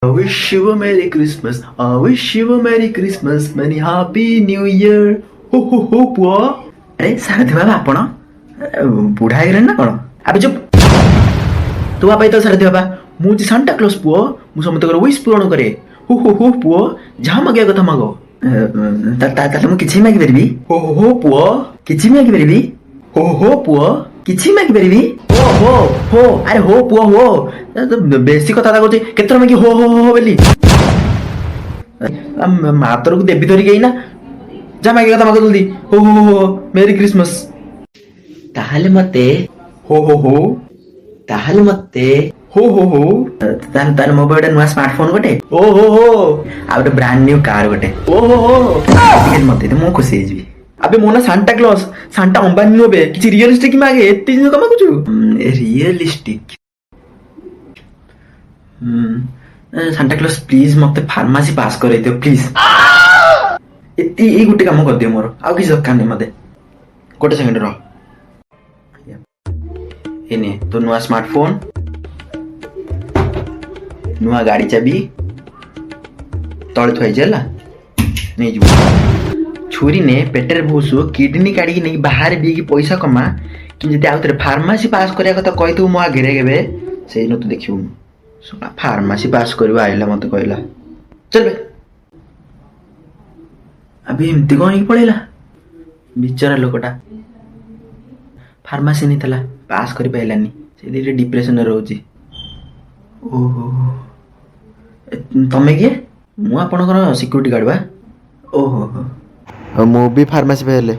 I wish you a Merry Christmas. I wish you a Merry Christmas. Many Happy New Year. Ho ho ho ପୁଅ। ଆରେ ସାରଥି ବାବା ଆପଣ ବୁଢା ହେଇଗଲେଣି ନା କଣ? ଆବେ ଚୁପ୍। ତୁ ବାପା ତ ସାରଥି ବାବା। ମୁଁ ହଉଛି ସାନ୍ଟା କ୍ଲଜ ପୁଅ। ମୁଁ ସମସ୍ତଙ୍କର ୱିଶ ପୂରଣ କରେ। ହୋ ହୋ ହୋ ପୁଅ ଯାହା ମାଗିବା କଥା ମାଗ। ତାହେଲେ ମୁଁ କିଛି ମାଗିପାରିବି? ହୋ ହୋ ହୋ ପୁଅ କିଛି ମାଗିପାରିବି? ହୋ ହୋ ପୁଅ କିଛି ମାଗିପାରିବି? ହୋ ହୋ ହୋ ଆରେ ହୋ ପୁଅ ହୋ ବେଶୀ କଥା କହୁଛି କେତେ ମାଗି ହୋ ହୋ ହୋ ବୋଲି ମା ତରକୁ ଦେବୀ ଧରିକି ଏଇନା ଯାହା ମାଗିବା କଥା ମାଗ ଜଲ୍ଦି। ହୋ ହୋ ହୋ ମେରି କ୍ରିସମସ୍। ତାହେଲେ ମତେ ହୋ ହୋ ହୋ ତାହେଲେ ମତେ ହୋ ହୋ ହୋ ତାହେଲେ ମୋ ପାଇଁ ଗୋଟେ ନୂଆ ସ୍ମାର୍ଟଫୋନ ଗୋଟେ ଓ ହୋ ହୋ ଆଉ ଗୋଟେ ବ୍ରାଣ୍ଡ ନ୍ୟୁ କାର ଗୋଟେ ଓ ହୋ ହୋ ମତେ ମୁଁ ଖୁସି ହେଇଯିବି। আবে ମୋ ନା ସାନ୍ଟା କ୍ଲଜ ସାନ୍ଟା ଅମ୍ବାନୀ ନୁହେଁ ବେ କିଛି ରିଅଲିଷ୍ଟିକ ମାଗେ ଏତେ ଜିନିଷ କଣ ମାଗୁଛୁ ରିଅଲିଷ୍ଟିକ ସାନ୍ଟା କ୍ଲଜ ପ୍ଲିଜ ମତେ ଫାର୍ମାସି ପାସ୍ କରେଇଦିଅ ପ୍ଲିଜ ଏଇ ଗୋଟେ କାମ କରିଦିଅ ମୋର ଆଉ କିଛି ଦରକାର ନାହିଁ ମତେ ଗୋଟେ ସେକେଣ୍ଡ ରହ ଏନେ ତୋ ନୂଆ ସ୍ମାର୍ଟଫୋନ ନୂଆ ଗାଡି ଚାବି ତଳେ ଥୁଆଇଛି ହେଲା ନେଇଯିବୁ छुरी ने पेटर भूसु किडनी काढ़ी नहीं बाहर भी पैसा कमा कि जब आउ थे फार्मासी पास करिया कथा कही मो आगे केबे से न तू देखिबु सोना फार्मासी पास करबा आइला मते कहला चल बे अभी एमती कोन ही पड़ेला बिचारा लोकटा फार्मासी नहीं थला पास करि पाइलानी से धीरे डिप्रेशन रे रहउची ओहो तमे के मु आपनकर सिक्युरिटी गार्ड बा ओहो मु भी फार्मासी पे हेले